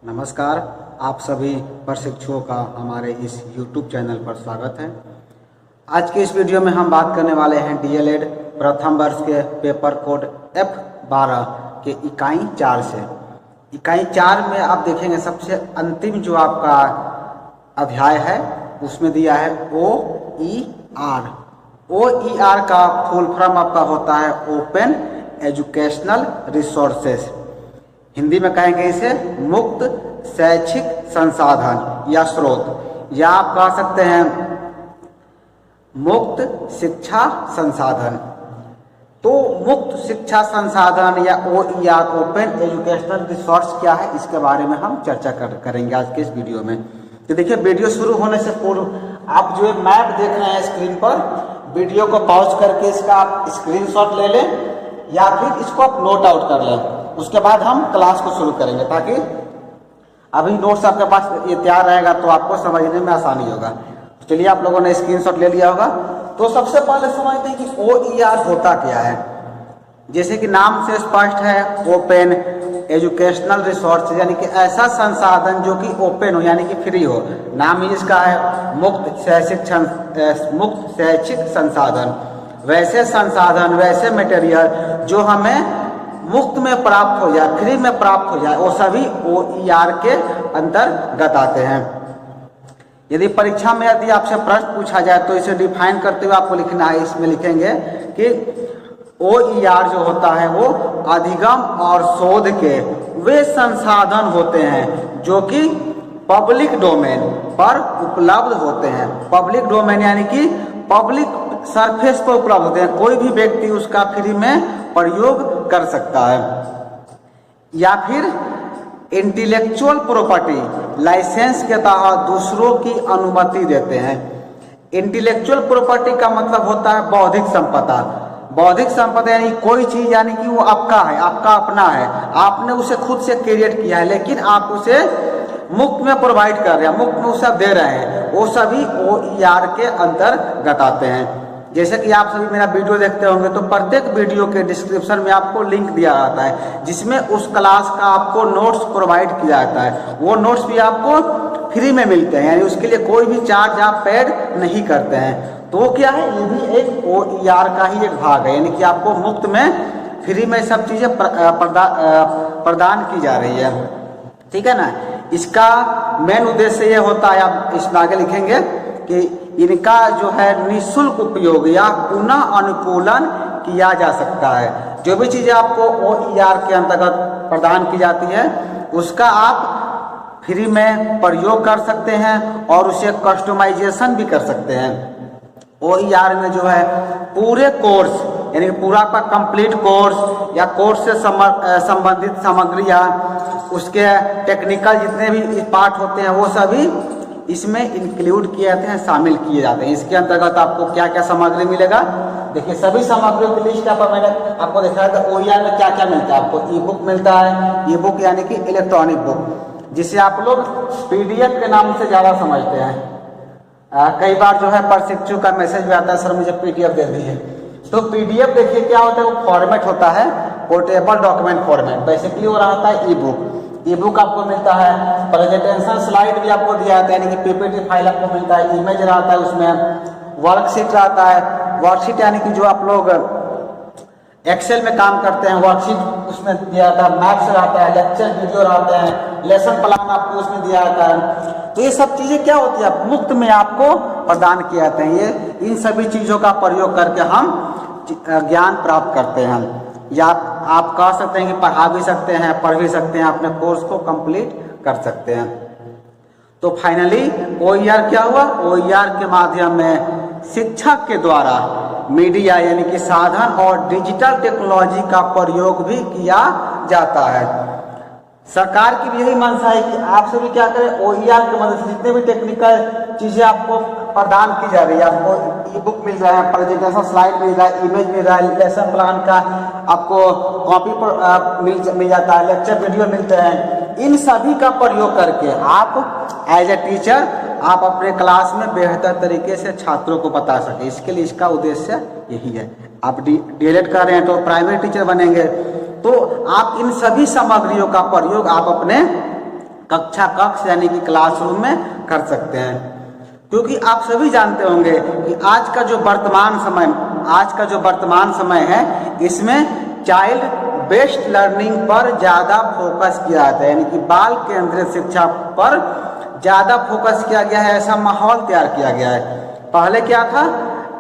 नमस्कार। आप सभी प्रशिक्षुओं का हमारे इस YouTube चैनल पर स्वागत है। आज के इस वीडियो में हम बात करने वाले हैं DLED प्रथम वर्ष के पेपर कोड F12 के इकाई 4 से। इकाई 4 में आप देखेंगे सबसे अंतिम जो आपका अध्याय है उसमें दिया है OER। OER का फुल फॉर्म आपका होता है ओपन एजुकेशनल रिसोर्सेस। हिंदी में कहेंगे इसे मुक्त शैक्षिक संसाधन या स्रोत, या आप कह सकते हैं मुक्त शिक्षा संसाधन। तो मुक्त शिक्षा संसाधन या OER ओपन एजुकेशनल रिसोर्स क्या है, इसके बारे में हम चर्चा करेंगे आज के इस वीडियो में। तो देखिए, वीडियो शुरू होने से पूर्व आप जो मैप देख रहे हैं स्क्रीन पर, वीडियो को पॉज करके इसका आप स्क्रीनशॉट ले लें या फिर इसको आप नोट आउट कर लें। उसके बाद हम क्लास को शुरू करेंगे, ताकि अभी नोट्स आपके पास ये तैयार रहेगा तो आपको समझने में आसानी होगा। चलिए, आप लोगों ने स्क्रीनशॉट ले लिया होगा। तो सबसे पहले समझते हैं कि OER होता क्या है। जैसे कि नाम से स्पष्ट है, ओपन एजुकेशनल रिसोर्स, यानी कि ऐसा संसाधन जो कि ओपन हो यानी कि फ्री हो। नाम ही इसका है मुक्त शैक्षिक संसाधन। वैसे संसाधन, वैसे मटेरियल जो हमें मुफ्त में प्राप्त हो जाए, फ्री में प्राप्त हो जाए, वो सभी OER के अंतर्गत आते हैं। यदि परीक्षा में यदि आपसे प्रश्न पूछा जाए तो इसे डिफाइन करते हुए आपको लिखना है। इसमें लिखेंगे कि OER जो होता है वो अधिगम और शोध के वे संसाधन होते हैं जो कि पब्लिक डोमेन पर उपलब्ध होते हैं। पब्लिक डोमेन यानी कि पब्लिक सरफेस पर उपलब्ध होते हैं, कोई भी व्यक्ति उसका फ्री में प्रयोग कर सकता है। या फिर इंटेलेक्चुअल प्रॉपर्टी लाइसेंस के तहत दूसरों की अनुमति देते हैं। इंटेलेक्चुअल प्रॉपर्टी का मतलब होता है बौद्धिक संपदा। बौद्धिक संपदा यानी कोई चीज, यानी कि वो आपका है, आपका अपना है, आपने उसे खुद से क्रिएट किया है, लेकिन आप उसे मुफ्त में प्रोवाइड कर रहे हैं, मुफ्त में उसे दे रहे हैं, वो सभी OER के अंतर्गत आते हैं। जैसे कि आप सभी मेरा वीडियो देखते होंगे तो प्रत्येक वीडियो के डिस्क्रिप्शन में आपको लिंक दिया जाता है, जिसमें उस क्लास का आपको नोट्स प्रोवाइड किया जाता है। वो नोट्स भी आपको फ्री में मिलते हैं, यानी उसके लिए कोई भी चार्ज आप पेड नहीं करते हैं। तो वो क्या है, ये भी एक OER का ही एक भाग है, यानी कि आपको मुफ्त में फ्री में सब चीज़ें प्रदान की जा रही है। ठीक है ना। इसका मेन उद्देश्य ये होता है, आप इसमें आगे लिखेंगे कि इनका जो है निःशुल्क उपयोग या पुनः अनुकूलन किया जा सकता है। जो भी चीज़ें आपको OER के अंतर्गत प्रदान की जाती है उसका आप फ्री में प्रयोग कर सकते हैं और उसे कस्टमाइजेशन भी कर सकते हैं। OER में जो है पूरे कोर्स, यानी कि पूरा का कंप्लीट कोर्स या कोर्स से संबंधित सामग्री या उसके टेक्निकल जितने भी पार्ट होते हैं वो सभी इसमें इंक्लूड किए जाते हैं, शामिल किए जाते हैं। इसके अंतर्गत आपको क्या क्या सामग्री मिलेगा, देखिए सभी सामग्रियों की लिस्ट यहाँ पर मैंने आपको दिखाया था। OER में क्या क्या मिलता है आपको, ई बुक मिलता है, ई बुक यानी कि इलेक्ट्रॉनिक बुक, जिसे आप लोग PDF के नाम से ज़्यादा समझते हैं। कई बार जो है प्रशिक्षु का मैसेज भी आता है, सर मुझे PDF दे दीजिए। तो PDF देखिए क्या होता है, वो फॉर्मेट होता है पोर्टेबल डॉक्यूमेंट फॉर्मेट। बेसिकली वो रहता है ई बुक आपको मिलता है। प्रेजेंटेशन स्लाइड भी आपको दिया जाता है, यानी कि PPT फाइल आपको मिलता है, इमेज रहता है, उसमें वर्कशीट रहता है। वर्कशीट यानी कि जो आप लोग एक्सेल में काम करते हैं, वर्कशीट उसमें दिया जाता है, मैप्स रहता है, लेक्चर वीडियो रहते हैं, लेसन प्लान आपको उसमें दिया जाता है। तो ये सब चीज़ें क्या होती है, मुफ्त में आपको प्रदान किए जाते हैं। ये इन सभी चीज़ों का प्रयोग करके हम ज्ञान प्राप्त करते हैं, या आप कह सकते हैं कि पढ़ा भी सकते हैं, पढ़ भी सकते हैं, अपने कोर्स को कंप्लीट कर सकते हैं। तो फाइनली OER क्या हुआ, OER के माध्यम में शिक्षक के द्वारा मीडिया यानी कि साधन और डिजिटल टेक्नोलॉजी का प्रयोग भी किया जाता है। सरकार की भी यही मंशा है कि आप सभी क्या करें, OER की मदद से जितने भी टेक्निकल चीज़ें आपको प्रदान की जा रही है, आपको ई बुक मिल रहा है, प्रेजेंटेशन स्लाइड मिल रहा है, इमेज मिल रहा है, लेसन प्लान का आपको कॉपी पर मिल जाता है, लेक्चर वीडियो मिलते हैं। इन सभी का प्रयोग करके आप एज ए टीचर आप अपने क्लास में बेहतर तरीके से छात्रों को बता सके। इसके लिए इसका उद्देश्य यही है। आप DLED कर रहे हैं तो प्राइमरी टीचर बनेंगे, तो आप इन सभी सामग्रियों का प्रयोग आप अपने कक्षा कक्ष यानी कि क्लासरूम में कर सकते हैं। क्योंकि आप सभी जानते होंगे कि आज का जो वर्तमान समय है इसमें चाइल्ड बेस्ड लर्निंग पर ज़्यादा फोकस किया जाता है, यानी कि बाल केंद्रित शिक्षा पर ज़्यादा फोकस किया गया है। ऐसा माहौल तैयार किया गया है। पहले क्या था,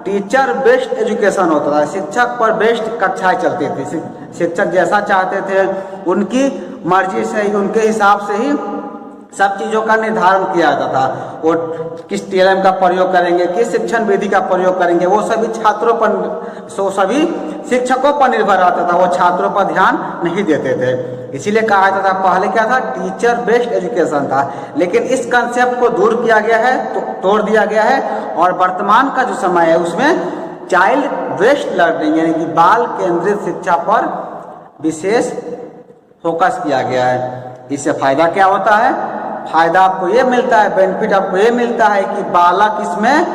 टीचर बेस्ड एजुकेशन होता था, शिक्षक पर बेस्ड कक्षाएं चलती थी। शिक्षक जैसा चाहते थे उनकी मर्जी से ही, उनके हिसाब से ही सब चीज़ों का निर्धारण किया जाता था। वो किस टीएलएम का प्रयोग करेंगे, किस शिक्षण विधि का प्रयोग करेंगे, वो सभी छात्रों पर, सभी शिक्षकों पर निर्भर रहता था। वो छात्रों पर ध्यान नहीं देते थे। इसीलिए कहा जाता था, पहले क्या था, टीचर बेस्ड एजुकेशन था। लेकिन इस कंसेप्ट को दूर किया गया है, तो तोड़ दिया गया है, और वर्तमान का जो समय है उसमें चाइल्ड बेस्ड लर्निंग यानी कि बाल केंद्रित शिक्षा पर विशेष फोकस किया गया है। इससे फायदा क्या होता है, फायदा आपको ये मिलता है, बेनिफिट आपको ये मिलता है कि बालक इसमें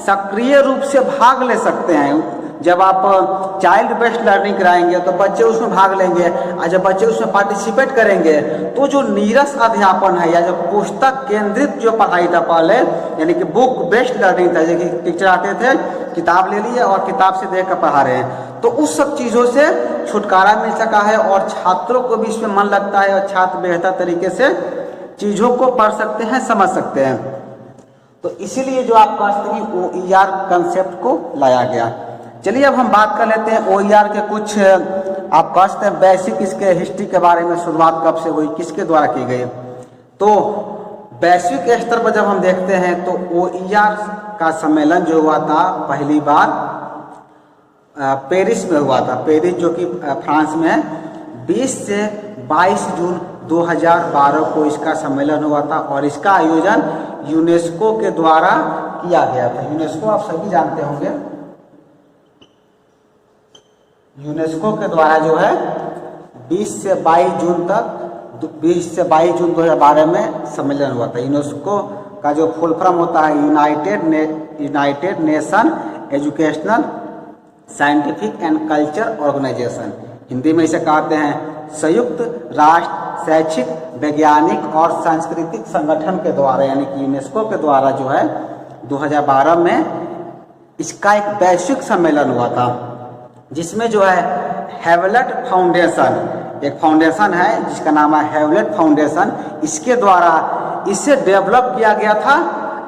सक्रिय रूप से भाग ले सकते हैं। जब आप चाइल्ड बेस्ड लर्निंग कराएंगे तो बच्चे उसमें भाग लेंगे, और जब बच्चे उसमें पार्टिसिपेट करेंगे तो जो नीरस अध्यापन है या जो पुस्तक केंद्रित जो पढ़ाई था पहले, यानी कि बुक बेस्ड लर्निंग था, जैसे टीचर आते थे, किताब ले लिए और किताब से देख कर पढ़ा रहे हैं, तो उस सब चीज़ों से छुटकारा मिल सका है और छात्रों को भी इसमें मन लगता है और छात्र बेहतर तरीके से चीज़ों को पढ़ सकते हैं, समझ सकते हैं। तो इसीलिए जो आप कह सकते हैं OER कंसेप्ट को लाया गया। चलिए अब हम बात कर लेते हैं OER के कुछ, आप कह सकते हैं बेसिक इसके हिस्ट्री के बारे में। शुरुआत कब से हुई, किसके द्वारा की गई। तो वैश्विक स्तर पर जब हम देखते हैं तो OER का सम्मेलन जो हुआ था पहली बार पेरिस में हुआ था। पेरिस जो कि फ्रांस में है, 20 से 22 जून 2012 को इसका सम्मेलन हुआ था और इसका आयोजन यूनेस्को के द्वारा किया गया था। यूनेस्को आप सभी जानते होंगे, यूनेस्को के द्वारा जो है 20 से 22 जून तक, 20 से 22 जून 2012 में सम्मेलन हुआ था। यूनेस्को का जो फुल फॉर्म होता है United Nation Educational Scientific and Culture Organization, Hindi में इसे कहते हैं संयुक्त राष्ट्र शैक्षिक वैज्ञानिक और सांस्कृतिक संगठन के द्वारा, यानी कि यूनेस्को के द्वारा जो है 2012 में इसका एक वैश्विक सम्मेलन हुआ था, जिसमें जो है हेवलेट फाउंडेशन, एक फाउंडेशन है जिसका नाम है हेवलेट फाउंडेशन, इसके द्वारा इसे डेवलप किया गया था।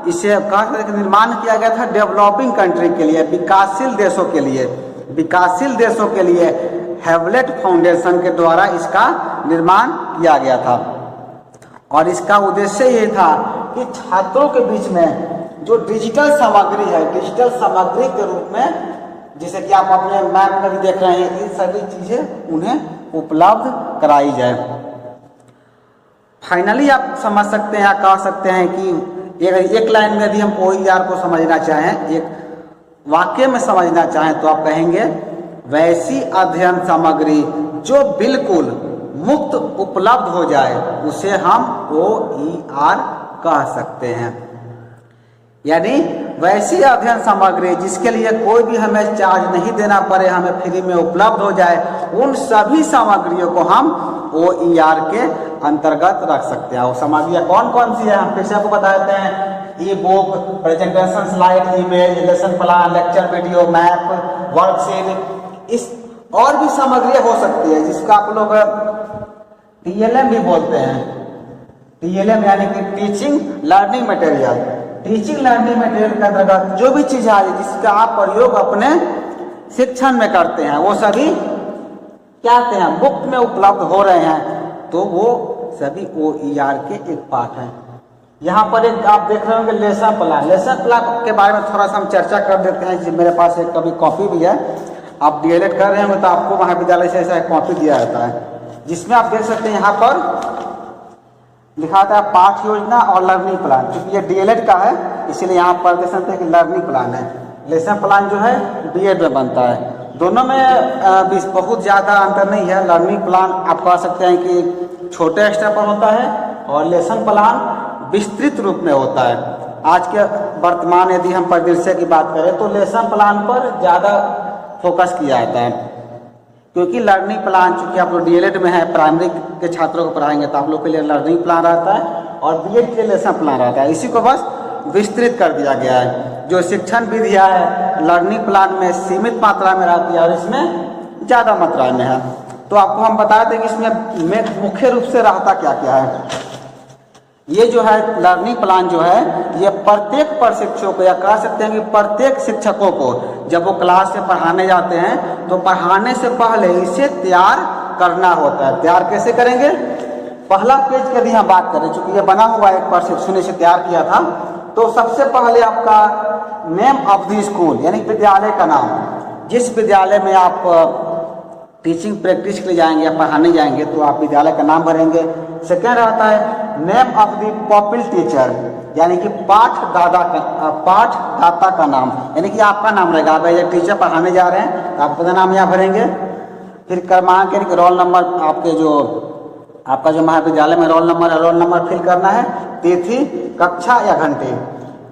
इसे निर्माण किया गया था डेवलपिंग कंट्री के लिए, विकासशील देशों के लिए। विकासशील देशों के लिए हेवलेट फाउंडेशन के द्वारा इसका निर्माण किया गया था और इसका उद्देश्य ये था कि छात्रों के बीच में जो डिजिटल सामग्री है, डिजिटल सामग्री के रूप में, जैसे कि आप अपने मैप में भी देख रहे हैं, इन सभी चीज़ें उन्हें उपलब्ध कराई जाए। फाइनली आप समझ सकते हैं या कह सकते हैं कि एक लाइन में यदि हम OER को समझना चाहें, एक वाक्य में समझना चाहें, तो आप कहेंगे वैसी अध्ययन सामग्री जो बिल्कुल मुफ्त उपलब्ध हो जाए उसे हम OER कह सकते हैं। यानी वैसी अध्ययन सामग्री जिसके लिए कोई भी हमें चार्ज नहीं देना पड़े, हमें फ्री में उपलब्ध हो जाए, उन सभी सामग्रियों को हम OER के अंतर्गत रख सकते हैं। वो सामग्रियाँ कौन कौन सी है हम फिर से आपको बता देते हैं। ई book, presentation slide, image, lesson plan, lecture video, map, worksheet, इस और भी सामग्रियाँ हो सकती है जिसका आप लोग TLM भी बोलते हैं। TLM यानी कि teaching learning material. Teaching learning material के अंतर्गत जो भी चीज़ है जिसका आप प्रयोग अपने शिक्षण में करते हैं, वो सभी क्या कहते हैं, मुफ्त में उपलब्ध हो रहे हैं, तो वो सभी OER के एक पार्ट हैं। यहाँ पर एक आप देख रहे होंगे लेसन प्लान। लेसन प्लान के बारे में थोड़ा सा हम चर्चा कर देते हैं। मेरे पास एक कभी कॉपी भी है, आप DLED कर रहे होंगे तो आपको महाविद्यालय से ऐसा एक कॉपी दिया जाता है, जिसमें आप देख सकते हैं यहाँ पर लिखा था पाठ योजना और लर्निंग प्लान। क्योंकि ये DLED का है इसीलिए यहाँ पर देख सकते हैं कि लर्निंग प्लान है। लेसन प्लान जो है B.Ed में बनता है। दोनों में बहुत ज़्यादा अंतर नहीं है। लर्निंग प्लान आप कह सकते हैं कि छोटे स्तर पर होता है और लेसन प्लान विस्तृत रूप में होता है। आज के वर्तमान यदि हम परिदृश्य की बात करें तो लेसन प्लान पर ज़्यादा फोकस किया जाता है, क्योंकि लर्निंग प्लान चूँकि आप लोग DLED में है, प्राइमरी के छात्रों को पढ़ाएंगे तो आप लोग के लिए लर्निंग प्लान रहता है, और बीएड के लेसन प्लान रहता है। इसी को बस विस्तृत कर दिया गया है। जो शिक्षण विधियाँ है लर्निंग प्लान में सीमित मात्रा में रहती है और इसमें ज़्यादा मात्रा में है। तो आपको हम बता दें कि इसमें मुख्य रूप से रहता क्या क्या है। ये जो है लर्निंग प्लान जो है ये प्रत्येक प्रशिक्षकों को या कह सकते हैं कि प्रत्येक शिक्षकों को जब वो क्लास में पढ़ाने जाते हैं तो पढ़ाने से पहले इसे तैयार करना होता है। तैयार कैसे करेंगे? पहला पेज की यदि हम बात करें, चूंकि ये बना हुआ एक प्रशिक्षक ने इसे तैयार किया था, तो सबसे पहले आपका नेम ऑफ द स्कूल यानी विद्यालय का नाम, जिस विद्यालय में आप टीचिंग प्रैक्टिस के लिए जाएंगे या पढ़ाने जाएंगे तो आप विद्यालय का नाम भरेंगे। सेकेंड रहता है नेम ऑफ द पॉपिल टीचर यानी कि पाठदाता का नाम, यानी कि आपका नाम रहेगा। आप एज ए टीचर पढ़ाने जा रहे हैं तो आपका नाम यहाँ भरेंगे। फिर क्रमांक यानी कि रोल नंबर, आपका जो महाविद्यालय में रोल नंबर है, रोल नंबर फिल करना है। तिथि, कक्षा या घंटे,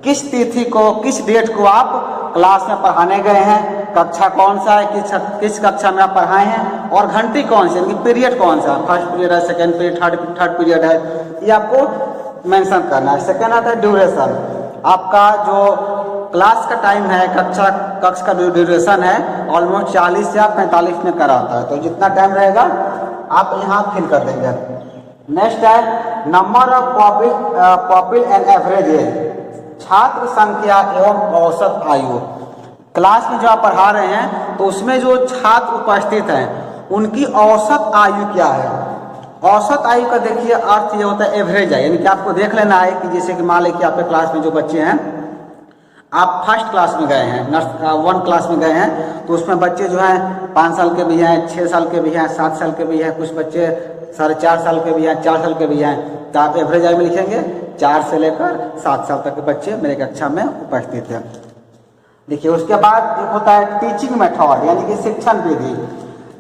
किस तिथि को किस डेट को आप क्लास में पढ़ाने गए हैं, कक्षा कौन सा है, किस कक्षा में आप पढ़ाए हैं और घंटी कौन सी यानी पीरियड कौन सा, फर्स्ट पीरियड है, सेकेंड पीरियड, थर्ड पीरियड है, ये आपको मेंशन करना है। सेकेंड आता है ड्यूरेशन, आपका जो क्लास का टाइम है, कक्ष का ड्यूरेशन है ऑलमोस्ट 40 या 45 में करा होता है, तो जितना टाइम रहेगा आप यहाँ फिल कर देंगे। नेक्स्ट है number of pupil and average age, छात्र संख्या एवं औसत आयु। क्लास में जो आप पढ़ा रहे हैं तो उसमें जो छात्र उपस्थित हैं उनकी औसत आयु क्या है। औसत आयु का देखिए अर्थ ये होता है एवरेज है, यानी कि आपको देख लेना है कि जैसे कि मान लें कि आपके क्लास में जो बच्चे हैं, आप फर्स्ट क्लास में गए हैं, 1 क्लास में गए हैं, तो उसमें बच्चे जो हैं 5 साल के भी हैं, 6 साल के भी हैं, 7 साल के भी हैं, कुछ बच्चे 4.5 साल के भी हैं, 4 साल के भी हैं, तो आप एवरेज आयु में लिखेंगे 4 से लेकर 7 साल तक के बच्चे मेरे कक्षा में उपस्थित हैं। देखिए उसके बाद एक होता है टीचिंग मेथड यानी कि शिक्षण विधि।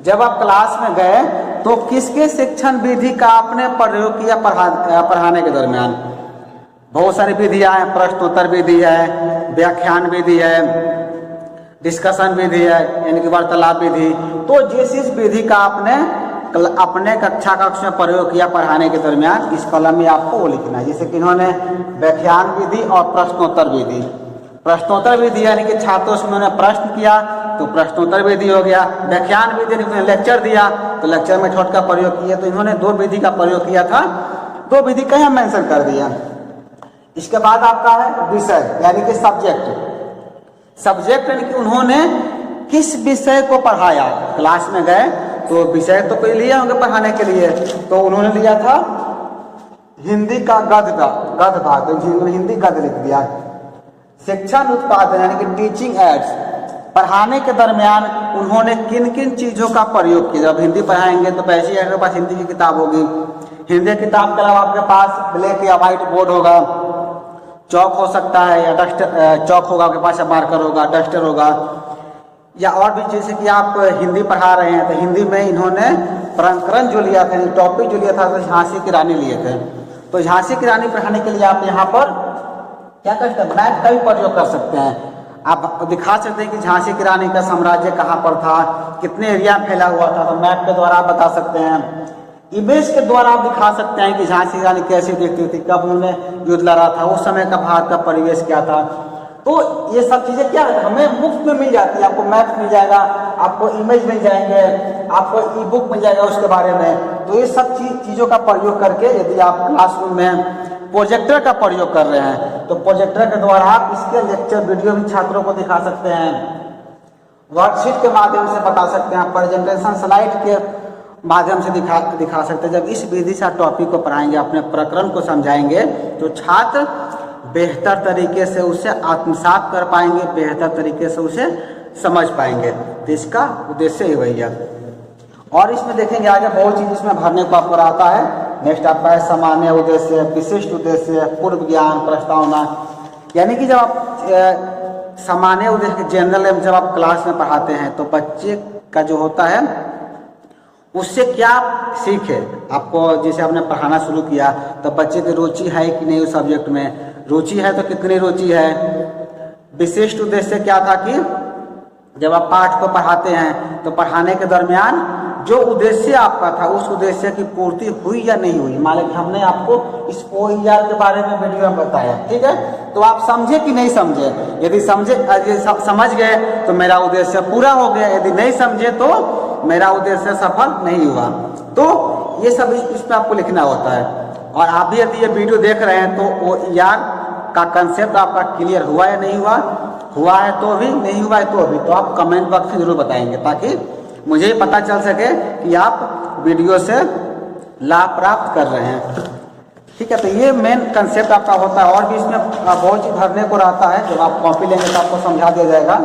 जब आप क्लास में गए तो किसके शिक्षण विधि का आपने प्रयोग किया पढ़ाने के दरमियान। बहुत सारी विधियाँ हैं, प्रश्नोत्तर विधि है, व्याख्यान विधि है, डिस्कशन विधि है यानी कि वार्तालाप विधि। तो जिस विधि का आपने अपने कक्ष में प्रयोग किया पढ़ाने के दरमियान, इस कॉलम में आपको वो लिखना है। जैसे कि इन्होंने व्याख्यान विधि और प्रश्नोत्तर विधि। प्रश्नोत्तर विधि यानी कि छात्रों से उन्होंने प्रश्न किया तो प्रश्नोत्तर विधि हो गया। व्याख्यान विधि यानी उन्होंने लेक्चर दिया तो लेक्चर मेथड का प्रयोग किया। तो इन्होंने 2 विधि का प्रयोग किया था, 2 विधि का यहाँ मेंशन कर दिया। इसके बाद आपका है विषय यानी कि सब्जेक्ट यानी कि उन्होंने किस विषय को पढ़ाया। क्लास में गए तो विषय तो कोई लिए होंगे पढ़ाने के लिए, तो उन्होंने लिया था हिंदी का गद्य भाग, तो हिंदी गद्य लिख दिया। शिक्षण उत्पादन यानी कि टीचिंग एड्स, पढ़ाने के दरमियान उन्होंने किन किन चीज़ों का प्रयोग किया। जब हिंदी पढ़ाएंगे तो वैसे ही आपके पास हिंदी की किताब होगी, हिंदी किताब के अलावा आपके पास ब्लैक या वाइट बोर्ड होगा, चौक हो सकता है या डस्टर, चौक होगा आपके पास या मार्कर होगा, डस्टर होगा, या और भी जैसे कि आप हिंदी पढ़ा रहे हैं तो हिंदी में इन्होंने प्रकरण जो लिया था, टॉपिक जो लिया था तो झांसी की रानी लिए थे। तो झांसी की रानी पढ़ाने के लिए आप यहाँ पर क्या कर सकते हैं, मैप का भी प्रयोग कर सकते हैं। आप दिखा सकते हैं कि झांसी की रानी का साम्राज्य कहाँ पर था, कितने एरिया में फैला हुआ था, तो मैप के द्वारा आप बता सकते हैं। इमेज के द्वारा आप दिखा सकते हैं कि झांसी की रानी कैसी दिखती थी, कब उन्होंने युद्ध लड़ा था, उस समय का भारत का परिवेश क्या था। तो ये सब चीज़ें क्या है हमें मुफ्त में मिल जाती है। आपको मैप मिल जाएगा, आपको इमेज मिल जाएंगे, आपको ई बुक मिल जाएगा उसके बारे में। तो ये सब चीज़ों का प्रयोग करके यदि आप क्लासरूम में प्रोजेक्टर का प्रयोग कर रहे हैं तो प्रोजेक्टर के द्वारा आप इसके लेक्चर वीडियो भी छात्रों को दिखा सकते हैं, वर्कशीट के माध्यम से बता सकते हैं, प्रेजेंटेशन स्लाइड के माध्यम से दिखा सकते हैं। जब इस विधि से टॉपिक को पढ़ाएंगे, अपने प्रकरण को समझाएंगे तो छात्र बेहतर तरीके से उसे आत्मसात कर पाएंगे, बेहतर तरीके से उसे समझ पाएंगे। तो इसका उद्देश्य ही वही है। और इसमें देखेंगे आगे बहुत चीज़ इसमें भरने को आपको आता है। नेक्स्ट आपका है सामान्य उद्देश्य, विशिष्ट उद्देश्य, पूर्व ज्ञान, प्रस्तावना। यानी कि जब आप सामान्य उद्देश्य जनरल में जब आप क्लास में पढ़ाते हैं तो बच्चे का जो होता है उससे क्या सीखे। आपको जैसे आपने पढ़ाना शुरू किया तो बच्चे की रुचि है कि नहीं उस सब्जेक्ट में, रुचि है तो कितनी रुचि है। विशिष्ट उद्देश्य क्या था कि जब आप पाठ को पढ़ाते हैं तो पढ़ाने के दरमियान जो उद्देश्य आपका था उस उद्देश्य की पूर्ति हुई या नहीं हुई। मान लीजिए हमने आपको इस OER के बारे में वीडियो में बताया, ठीक है, तो आप समझे कि नहीं समझे? यदि समझ गए तो मेरा उद्देश्य पूरा हो गया, यदि नहीं समझे तो मेरा उद्देश्य सफल नहीं हुआ। तो ये सब इसमें आपको लिखना होता है। और आप भी यदि ये वीडियो देख रहे हैं तो OER का कंसेप्ट आपका क्लियर हुआ या नहीं हुआ है तो भी, नहीं हुआ है तो भी, तो आप कमेंट बॉक्स में जरूर बताएंगे ताकि मुझे ही पता चल सके कि आप वीडियो से लाभ प्राप्त कर रहे हैं। ठीक है, तो ये मेन कंसेप्ट आपका होता है। और भी इसमें बहुत चीज भरने को रहता है, जब आप कॉपी लेंगे तो आपको समझा दिया जाएगा।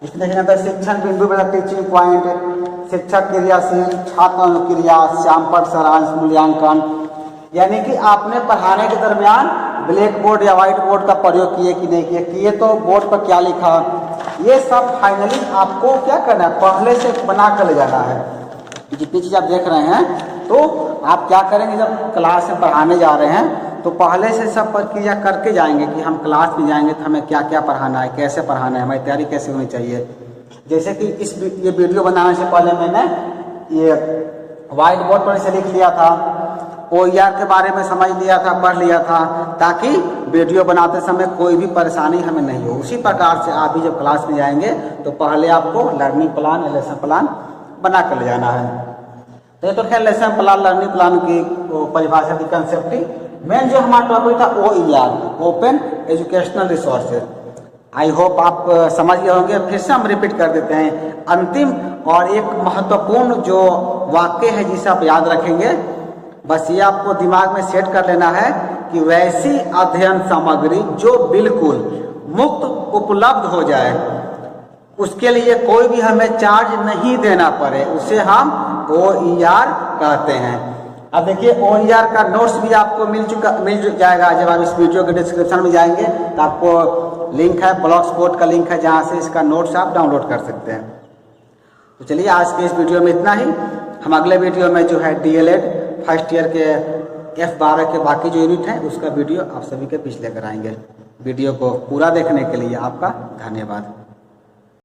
इसमें देखेंगे तो शिक्षण बिंदु में टीचिंग पॉइंट, शिक्षक क्रियाशील, छात्र अनुक्रिया, श्यामपट सारांश, मूल्यांकन, यानी कि आपने पढ़ाने के दरमियान ब्लैक बोर्ड या व्हाइट बोर्ड का प्रयोग किए कि नहीं किए तो बोर्ड पर क्या लिखा, ये सब फाइनली आपको क्या करना है, पहले से बना कर ले जाना है। जितनी चीज़ आप देख रहे हैं तो आप क्या करेंगे, जब क्लास में पढ़ाने जा रहे हैं तो पहले से सब प्रक्रिया करके जाएंगे कि हम क्लास में जाएंगे तो हमें क्या क्या पढ़ाना है, कैसे पढ़ाना है, हमारी तैयारी कैसे होनी चाहिए। जैसे कि ये वीडियो बनाने से पहले मैंने ये व्हाइट बोर्ड पर इसे लिख लिया था, OER के बारे में समझ लिया था, पढ़ लिया था, ताकि वीडियो बनाते समय कोई भी परेशानी हमें नहीं हो। उसी प्रकार से आप भी जब क्लास में जाएंगे तो पहले आपको लर्निंग प्लान या लेसन प्लान बना कर ले जाना है। तो ये तो खैर लेसन प्लान, लर्निंग प्लान की परिभाषा की कंसेप्ट थी। मेन जो हमारा टॉपिक था OER, open educational resources. I hope आप समझ गए होंगे। फिर से हम रिपीट कर देते हैं। अंतिम और एक महत्वपूर्ण जो वाक्य है जिसे आप याद रखेंगे, बस ये आपको दिमाग में सेट कर लेना है कि वैसी अध्ययन सामग्री जो बिल्कुल मुफ्त उपलब्ध हो जाए, उसके लिए कोई भी हमें चार्ज नहीं देना पड़े, उसे हम OER कहते हैं। अब देखिए OER का नोट्स भी आपको मिल जाएगा। जब आप इस वीडियो के डिस्क्रिप्शन में जाएंगे तो आपको लिंक है, ब्लॉगस्पॉट का लिंक है, जहाँ से इसका नोट्स आप डाउनलोड कर सकते हैं। तो चलिए आज के इस वीडियो में इतना ही। हम अगले वीडियो में जो है DLED फर्स्ट ईयर के F12 के बाकी जो यूनिट हैं उसका वीडियो आप सभी के बीच लेकर आएंगे। वीडियो को पूरा देखने के लिए आपका धन्यवाद।